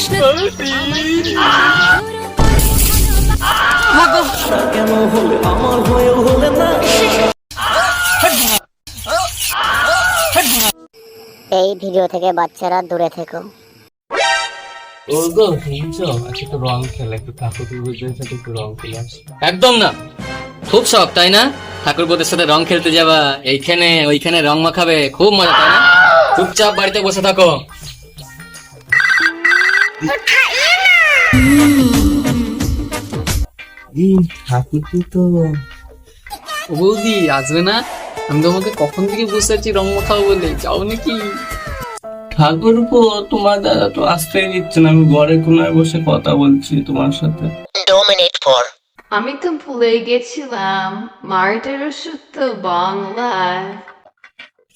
কৃষ্ণ কেন হলে আমার হয়েও হলে না। এই ভিডিও থেকে বাচ্চারা দূরে থেকো। ওগো শুনছো, আজকে তো রং খেলা, একটু ঠাকুর পুজোর সাথে একটু রং খেলে আসি। একদম না, খুব শখ তাই না? ঠাকুর বোধের সাথে রং খেলতে যাবা, এইখানে ওইখানে রং মাখাবে, খুব মজা তাই না? চুপচাপ বাড়িতে বসে থাকো। ঠাকুর তো বৌদি আসবে না? আমি তোমাকে কখন থেকে বসে আছি রং মাখাবো বলে, যাও নাকি? ঠাকুর তোমার দাদা তো আসতেই দিচ্ছে না, আমি ঘরে কোনায় বসে কথা বলছি তোমার সাথে। আমি তো ভুলে গেছিলাম মার্টার ওষুধ তো বাংলায়।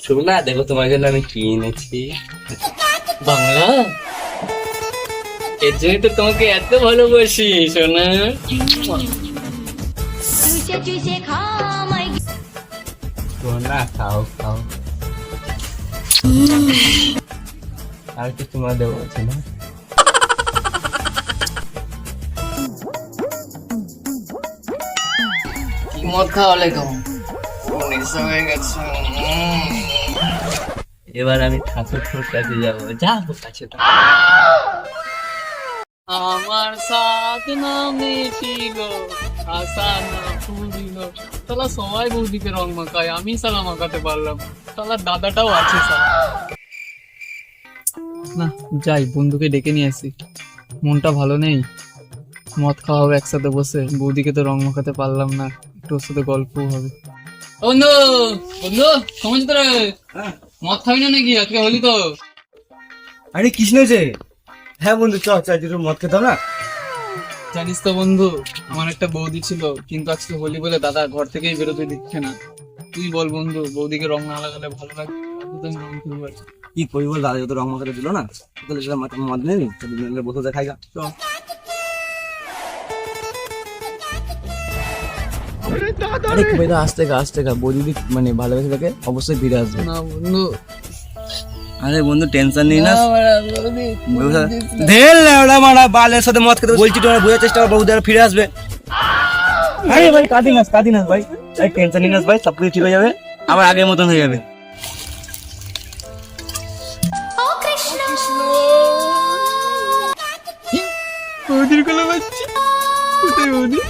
শোনা, দেখো তোমার জন্য আমি কি এনেছি। বাংলা, এর জন্য তো তোমাকে এত ভালোবাসি সোনা। সোনা খাও খাও, আর কি তোমার দেবো আছে না? কি মদ খাওয়ালে গো, নেশা হয়ে গেছে। এবার আমি ঠাকুর কাছে যাবো, যাবো কাছে। আমার সাথ না মিটিল, আশা না ফুরিল। তাহলে সবাই বৌদিকে রং মাখায়, আমি সালা মাখাতে পারলাম। তাহলে দাদাটাও আছে না। যাই, বন্ধুকে ডেকে নিয়ে আসি, মনটা ভালো নেই। মদ খাওয়া হবে একসাথে বসে, বৌদিকে তো রং মাখাতে পারলাম না, একটু ওর সাথে গল্পও হবে। বন্ধু বন্ধু সমাজ তোরা মদ খাবি না নাকি? আজকে হলি তো। আরে কৃষ্ণ যে, হ্যাঁ বন্ধু চ চ, একটু মদ খেতাম না। জানিস তো বন্ধু, আমার একটা বৌদি ছিল, কিন্তু আজকে হোলি বলে দাদা ঘর থেকেই বেরোতে দিচ্ছে না। তুই বল বন্ধু, বৌদিকে রং না লাগালে ভালো লাগে? আমি রং খেলবো। কি করি বল, দাদা যত রং মাখাতে দিল না, তাহলে সেটা মদ নেই, বসে যায় খাইগা। আরে কি ভাই, আসতে গা বৌদি মানে ভালোবেসে থাকে, অবশ্যই ফিরে আসবে। না বন্ধু, আরে বন্ধু টেনশন নেই না, ধেল না ওটা মারা বালের সাথে মদ খেতে বলছি, তোমরা বোঝার চেষ্টা করো, বৌদি আর ফিরে আসবে। আরে ভাই কাঁদিনাস ভাই, টেনশন নিনাস ভাই, সব কিছু ঠিক হয়ে যাবে, আবার আগের মতন হয়ে যাবে। বৌদির কোলে বাচ্চা, কোথায় বৌদি?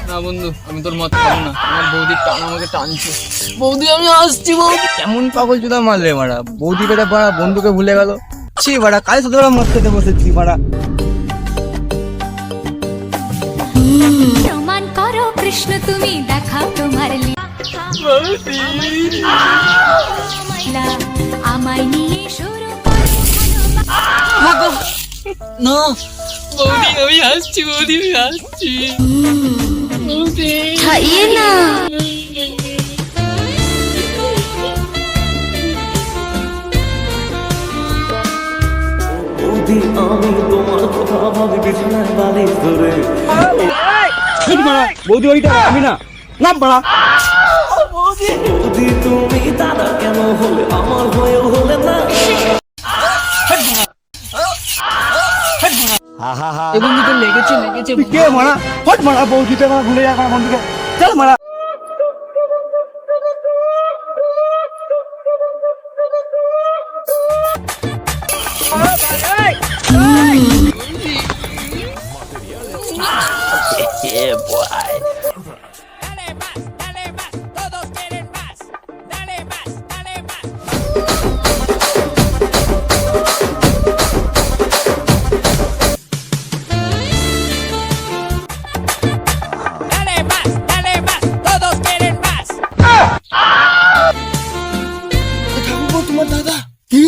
না বন্ধু, আমি তোর মত খাবো না, আমার বৌদির টান আমাকে টানছে। বৌদি আমি আসছি। বৌদি কেমন পাগল জুদা মারলে মারা, বৌদি বেটা বাড়া বন্ধুকে ভুলে গেল। ছি বাড়া, কাল সাথে মদ খেতে বসেছি বাড়া। প্রমাণ করো কৃষ্ণ, তুমি দেখাও তোমার লীলা। আমায় নিয়ে শুরু করো না বৌদি, আমি আসছি। বৌদি আমি আসছি। বৌদি খাইয়ে না। বৌদি আমি তোমার কথা ভাবি বিছানায় বালিশ ধরে। বৌদি ওইটা আমি না, না বাড়া। বৌদি তুমি দাদা কেন হলে আমার হয়েও হলে না। এ বন্ধু তো লেগেছে। কে মারা, হট মারা, বৌদিতে মারা ভুলে যা বন্ধুকে, চল মারা। তোমার দাদা কি